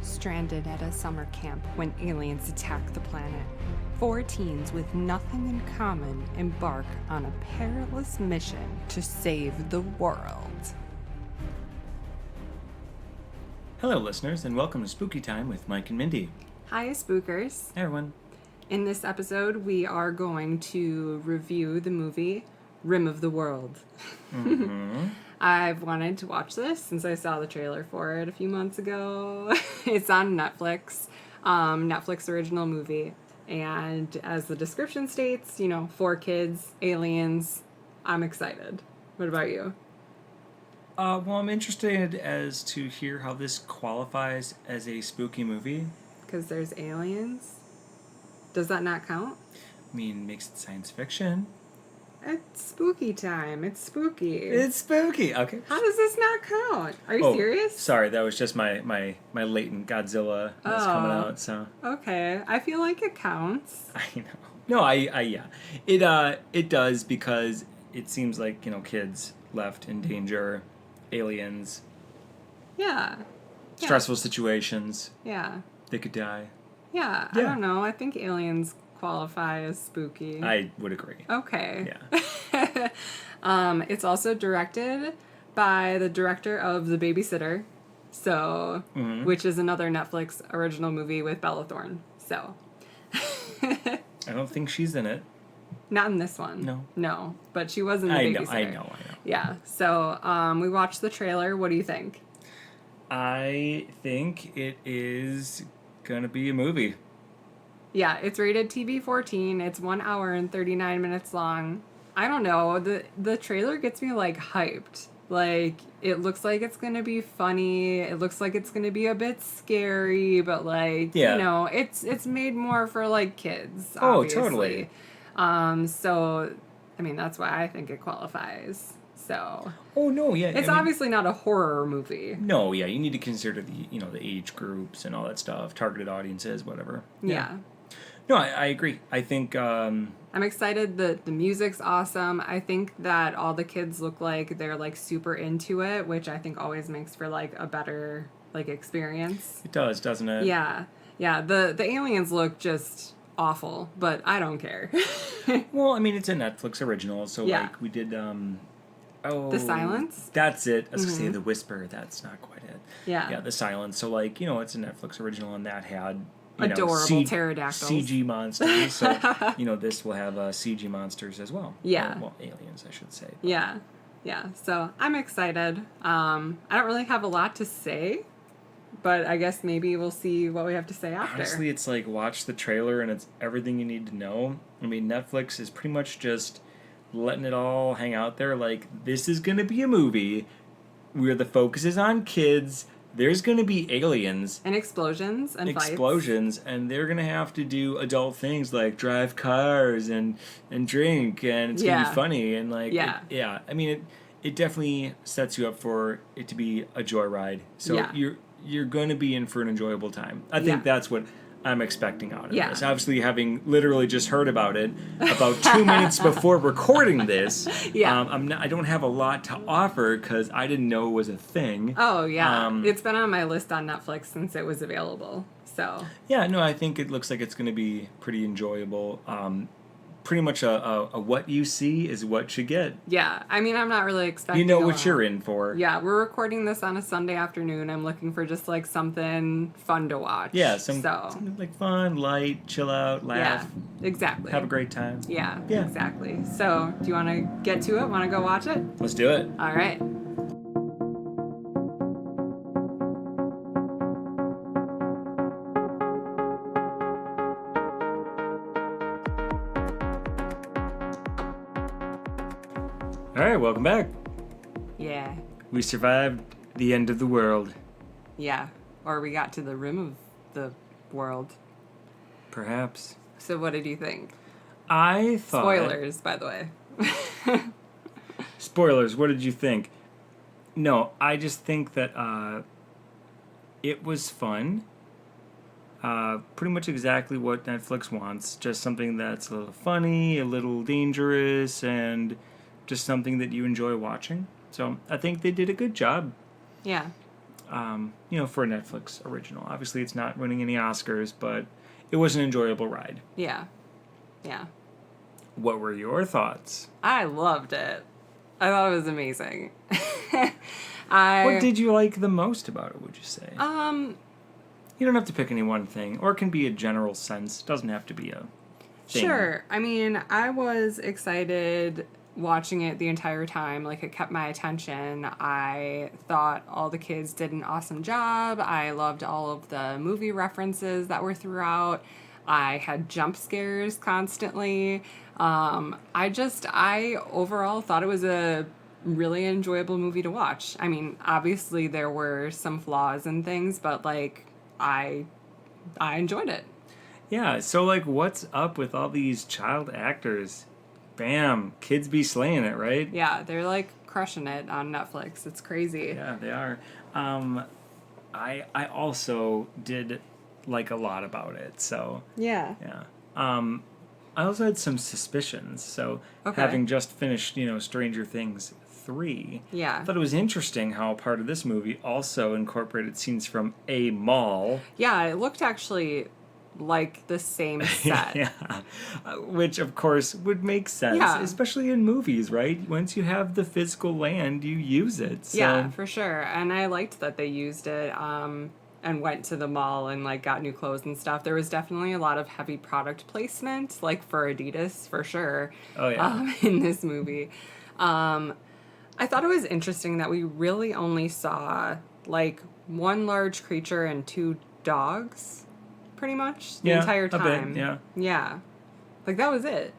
Stranded at a summer camp when aliens attack the planet, 4 teens with nothing in common embark on a perilous mission to save the world. Hello, listeners, and welcome to Spooky Time with Mike and Mindy. Hi, Spookers. Hey, everyone. In this episode, we are going to review the movie Rim of the World. Mm-hmm. I've wanted to watch this since I saw the trailer for it a few months ago. It's on Netflix, Netflix original movie. And as the description states, 4 kids, aliens. I'm excited. What about you? Well, I'm interested as to hear how this qualifies as a spooky movie. Because there's aliens? Does that not count? I mean, makes it science fiction. It's spooky time. It's spooky. It's spooky. Okay. How does this not count? Are you serious? Sorry, that was just my latent Godzilla that's coming out. So. Okay, I feel like it counts. I know. No, yeah. It does because it seems like kids left in danger, aliens. Yeah. Stressful situations. Yeah. They could die. Yeah. I don't know. I think aliens qualify as spooky. I would agree. Okay. Yeah. It's also directed by the director of The Babysitter, which is another Netflix original movie with Bella Thorne. So. I don't think she's in it. Not in this one. No, but she was in The Babysitter. I know. Yeah. So we watched the trailer. What do you think? I think it is gonna be a movie. Yeah, it's rated TV-14. It's 1 hour and 39 minutes long. I don't know. The trailer gets me, hyped. It looks like it's going to be funny. It looks like it's going to be a bit scary, but, it's made more for, kids, obviously. Oh, totally. So, I mean, that's why I think it qualifies. So. Oh, no, yeah. It's obviously not a horror movie. No, yeah. You need to consider the age groups and all that stuff, targeted audiences, whatever. Yeah. No, I agree. I think... I'm excited that the music's awesome. I think that all the kids look like they're, super into it, which I think always makes for, a better, experience. It does, doesn't it? Yeah. Yeah, the aliens look just awful, but I don't care. Well, I mean, it's a Netflix original, so, we did, The Silence? That's it. I was going to say The Whisper. That's not quite it. Yeah. Yeah, The Silence. So, it's a Netflix original, and that had... adorable pterodactyls. CG monsters. So, this will have CG monsters as well. Yeah. Well, aliens, I should say. But. Yeah. Yeah. So, I'm excited. I don't really have a lot to say, but I guess maybe we'll see what we have to say after. Honestly, it's watch the trailer and it's everything you need to know. I mean, Netflix is pretty much just letting it all hang out there. This is going to be a movie where the focus is on kids. There's going to be aliens. And explosions and fights. And they're going to have to do adult things like drive cars and drink, and it's going to be funny. And, I mean, it definitely sets you up for it to be a joyride. So you're going to be in for an enjoyable time. I think that's what I'm expecting out of this. Obviously, having literally just heard about it about 2 minutes before recording this, I don't have a lot to offer because I didn't know it was a thing. Oh, yeah. It's been on my list on Netflix since it was available. So. Yeah, no, I think it looks like it's going to be pretty enjoyable. Pretty much a what you see is what you get. Yeah, I mean, I'm not really expecting You know what you're in for. Yeah, we're recording this on a Sunday afternoon. I'm looking for just, something fun to watch. Yeah, something fun, light, chill out, laugh. Yeah, exactly. Have a great time. Yeah, exactly. So, do you want to get to it? Want to go watch it? Let's do it. All right. All right, welcome back. Yeah. We survived the end of the world. Yeah, or we got to the rim of the world. Perhaps. So what did you think? I thought... Spoilers, by the way. Spoilers, what did you think? No, I just think that it was fun. Pretty much exactly what Netflix wants. Just something that's a little funny, a little dangerous, and... just something that you enjoy watching. So I think they did a good job. Yeah. for a Netflix original. Obviously, it's not winning any Oscars, but it was an enjoyable ride. Yeah. Yeah. What were your thoughts? I loved it. I thought it was amazing. What did you like the most about it, would you say? You don't have to pick any one thing, or it can be a general sense. It doesn't have to be a thing. Sure. I mean, I was excited watching it the entire time. Like, it kept my attention. I thought all the kids did an awesome job. I loved all of the movie references that were throughout. I had jump scares constantly. I overall thought it was a really enjoyable movie to watch. I mean, obviously there were some flaws and things, but like I enjoyed it. Yeah, so like what's up with all these child actors? Bam, kids be slaying it, right? Yeah, they're like crushing it on Netflix. It's crazy. Yeah, they are. I also did like a lot about it. So yeah. I also had some suspicions. So having just finished, Stranger Things 3, I thought it was interesting how part of this movie also incorporated scenes from a mall. Yeah, it looked actually like the same set. Yeah, which of course would make sense, especially in movies, right? Once you have the physical land, you use it. So. Yeah, for sure. And I liked that they used it. And went to the mall and like got new clothes and stuff. There was definitely a lot of heavy product placement, like for Adidas for sure. Oh yeah. In this movie, I thought it was interesting that we really only saw like one large creature and two dogs, pretty much the entire time. A bit, yeah. Yeah, like that was it.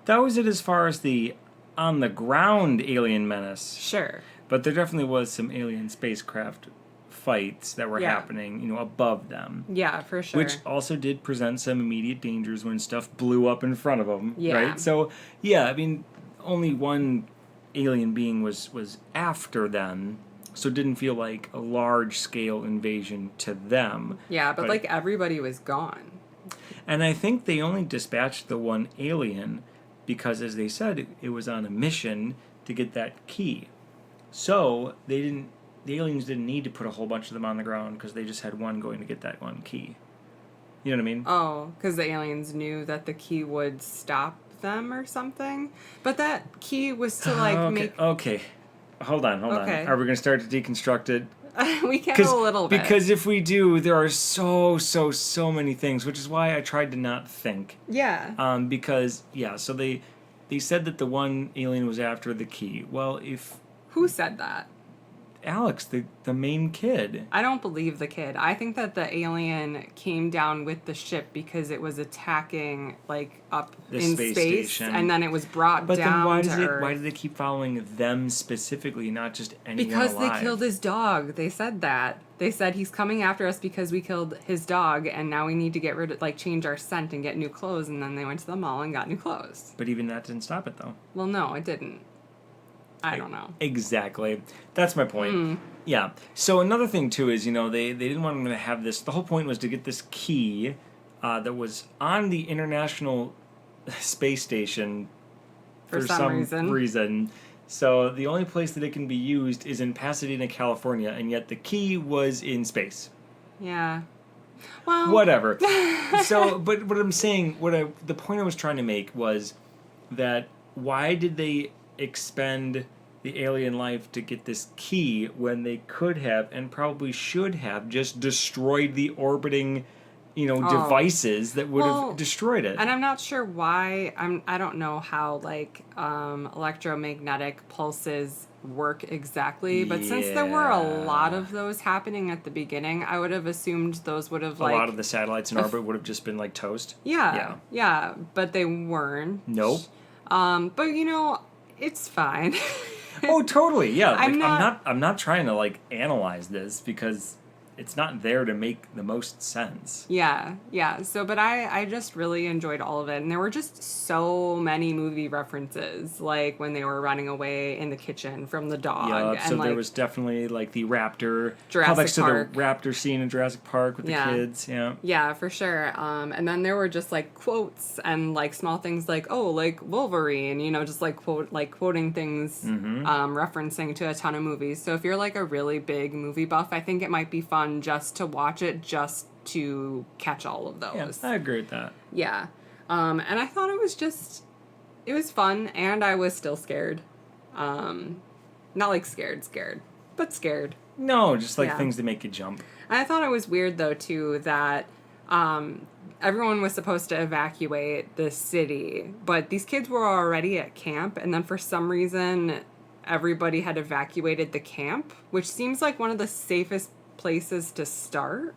That was it as far as the on the ground alien menace. Sure. But there definitely was some alien spacecraft fights that were happening, above them. Yeah, for sure. Which also did present some immediate dangers when stuff blew up in front of them, right? So, only one alien being was after them, so it didn't feel like a large-scale invasion to them. Yeah, but like everybody was gone. And I think they only dispatched the one alien because, as they said, it was on a mission to get that key. So, the aliens didn't need to put a whole bunch of them on the ground because they just had one going to get that one key. You know what I mean? Oh, because the aliens knew that the key would stop them or something? But that key was to, like, make... Okay. Hold on. Are we going to start to deconstruct it? We can a little bit. Because if we do, there are so many things, which is why I tried to not think. Yeah. So they said that the one alien was after the key. Well, Who said that? Alex, the main kid. I don't believe the kid. I think that the alien came down with the ship because it was attacking, like, up in space station. And then it was brought down to Earth. Why did they keep following them specifically, not just anyone because alive? They killed his dog. They said that. They said he's coming after us because we killed his dog, and now we need to get rid of, like, change our scent and get new clothes. And then they went to the mall and got new clothes. But even that didn't stop it, though. Well, no, it didn't. I don't know. Exactly. That's my point. Yeah. So another thing, too, is, they didn't want them to have this. The whole point was to get this key that was on the International Space Station for some reason. So the only place that it can be used is in Pasadena, California, and yet the key was in space. Yeah. Well... Whatever. So, but what I'm saying, the point I was trying to make was that why did they expend the alien life to get this key when they could have and probably should have just destroyed the orbiting devices that would have destroyed it. And I'm not sure why. I don't know how like electromagnetic pulses work exactly, but since there were a lot of those happening at the beginning, I would have assumed those would have a lot of the satellites in orbit would have just been like toast. Yeah, but they weren't. Nope. But it's fine. Oh, totally. Yeah. I'm not trying to like analyze this because it's not there to make the most sense. Yeah. So, but I just really enjoyed all of it. And there were just so many movie references, like when they were running away in the kitchen from the dog. Yeah, and so like, there was definitely like the raptor, Jurassic callbacks to Park. the raptor scene in Jurassic Park with the kids. Yeah. Yeah, for sure. And then there were just like quotes and like small things like, oh, like Wolverine, just like quoting things, referencing to a ton of movies. So if you're like a really big movie buff, I think it might be fun just to watch it, just to catch all of those. Yeah, I agree with that. Yeah. And I thought it was fun, and I was still scared. Not like scared, but scared. No, just like things that make you jump. I thought it was weird, though, too, that everyone was supposed to evacuate the city, but these kids were already at camp, and then for some reason, everybody had evacuated the camp, which seems like one of the safest places to start,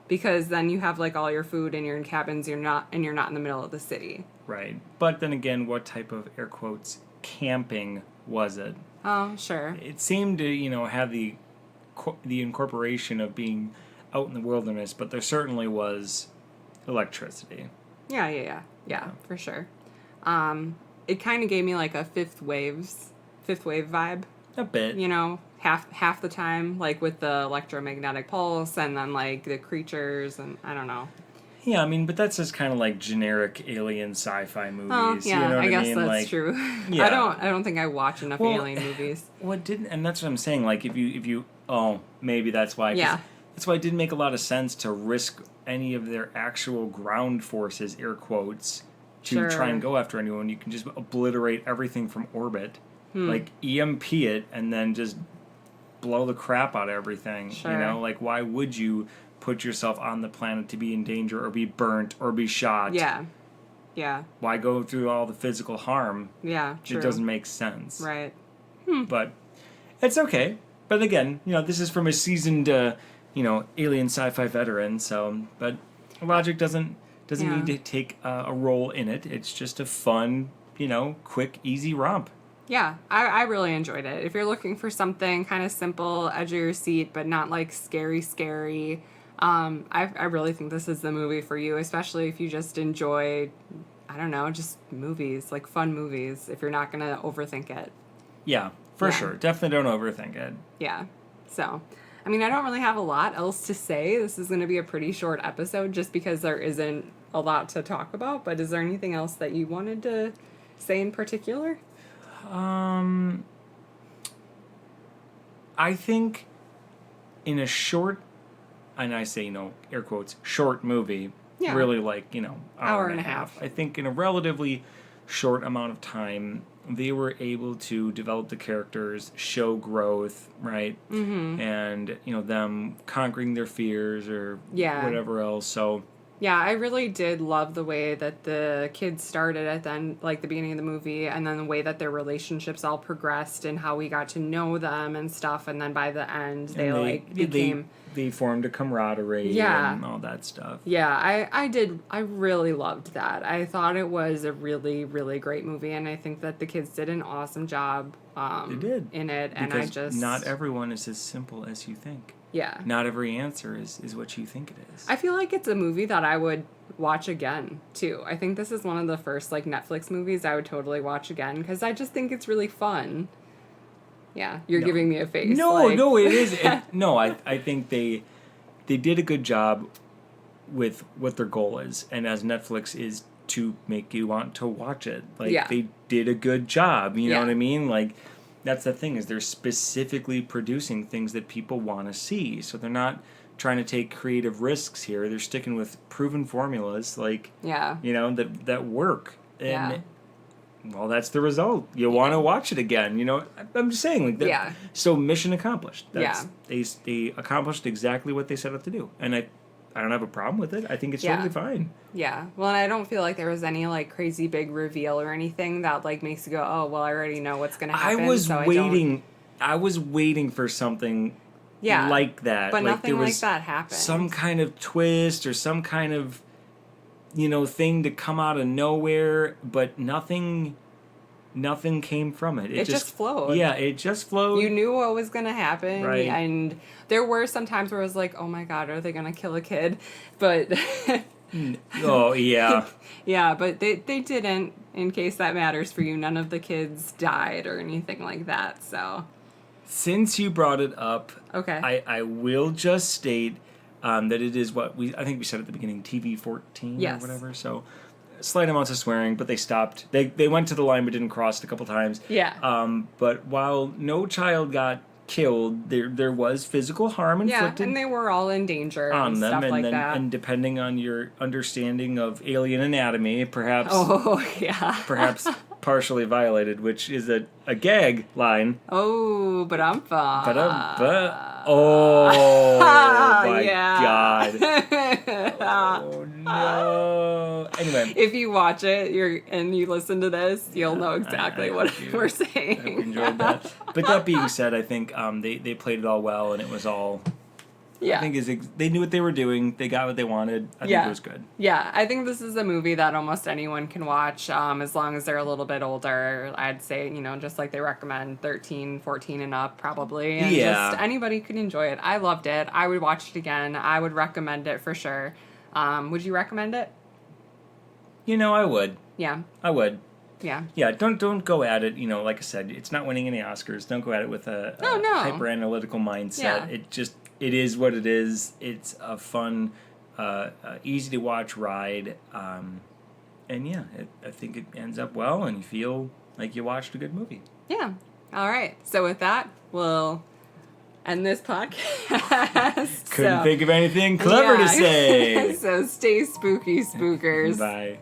because then you have like all your food and you're in cabins, you're not in the middle of the city. Right. But then again, what type of air quotes camping was it? Oh, sure. It seemed to, have the incorporation of being out in the wilderness, but there certainly was electricity. Yeah, for sure. It kind of gave me like a fifth wave vibe. A bit. Half the time, like with the electromagnetic pulse, and then like the creatures, and I don't know. Yeah, I mean, but that's just kind of like generic alien sci-fi movies. Oh, yeah, you know what I guess mean? that's like, true. Yeah. I don't think I watch enough alien movies. And that's what I'm saying. Like, if you, maybe that's why. Yeah. That's why it didn't make a lot of sense to risk any of their actual ground forces, air quotes, to try and go after anyone. You can just obliterate everything from orbit, like EMP it, and then just blow the crap out of everything. Sure. Like, why would you put yourself on the planet to be in danger or be burnt or be shot? Yeah. Why go through all the physical harm? Yeah, true. It doesn't make sense. Right. But it's okay. But again, this is from a seasoned, alien sci-fi veteran. So, but logic doesn't need to take a role in it. It's just a fun, quick, easy romp. Yeah, I really enjoyed it. If you're looking for something kind of simple, edge of your seat, but not like scary, I really think this is the movie for you, especially if you just enjoy, I don't know, just movies, like fun movies, if you're not going to overthink it. Yeah, for sure. Definitely don't overthink it. Yeah. So, I mean, I don't really have a lot else to say. This is going to be a pretty short episode just because there isn't a lot to talk about, but is there anything else that you wanted to say in particular? I think in a short, and I say, air quotes, short movie, really like, hour and a half. I think in a relatively short amount of time, they were able to develop the characters, show growth, right? Mm-hmm. And, them conquering their fears or whatever else. So, yeah, I really did love the way that the kids started at the end, like the beginning of the movie, and then the way that their relationships all progressed and how we got to know them and stuff. And then by the end, they became... They formed a camaraderie and all that stuff. Yeah, I really loved that. I thought it was a really, really great movie, and I think that the kids did an awesome job they did. in it. Because and not everyone is as simple as you think. Yeah. Not every answer is what you think it is. I feel like it's a movie that I would watch again, too. I think this is one of the first, Netflix movies I would totally watch again, because I just think it's really fun. Yeah, you're giving me a face. No, it is. I think they did a good job with what their goal is, and as Netflix is to make you want to watch it. They did a good job, you know what I mean? That's the thing, is they're specifically producing things that people want to see. So they're not trying to take creative risks here. They're sticking with proven formulas, that work. And, well, that's the result. You want to watch it again. I'm just saying. So mission accomplished. They accomplished exactly what they set out to do. And I don't have a problem with it. I think it's totally fine. Yeah. Well, and I don't feel like there was any, crazy big reveal or anything that, makes you go, oh, well, I already know what's going to happen. I was waiting for something like that. But nothing like that happened. Some kind of twist or some kind of, thing to come out of nowhere, but nothing nothing came from it. It just flowed. Yeah, it just flowed. You knew what was going to happen. Right. And there were some times where I was like, oh my God, are they going to kill a kid? But... Oh, yeah. Yeah, but they didn't, in case that matters for you. None of the kids died or anything like that, so... Since you brought it up, okay, I will just state that it is I think we said at the beginning, TV 14 yes. or whatever, so slight amounts of swearing, but they stopped. They went to the line but didn't cross it a couple times. Yeah. But while no child got killed, there was physical harm inflicted. Yeah, and they were all in danger on and them, stuff and like then, that. And depending on your understanding of alien anatomy, perhaps... Oh, yeah. perhaps partially violated, which is a gag line. Oh, but I'm fine. Oh, my yeah. God. Oh, no. Anyway. If you watch it and you listen to this, you'll know exactly what we're saying. I enjoyed that. But that being said, I think they played it all well, and it was all... Yeah. I think they knew what they were doing. They got what they wanted. I think it was good. Yeah, I think this is a movie that almost anyone can watch as long as they're a little bit older. I'd say, just like they recommend 13, 14 and up probably. And just anybody could enjoy it. I loved it. I would watch it again. I would recommend it for sure. Would you recommend it? I would. Yeah. I would. Yeah. Yeah, don't go at it, like I said, it's not winning any Oscars. Don't go at it with a hyper-analytical mindset. Yeah. It is what it is. It's a fun, easy-to-watch ride. And yeah, I think it ends up well, and you feel like you watched a good movie. Yeah. All right. So with that, we'll end this podcast. Couldn't think of anything clever to say. So stay spooky, spookers. Bye.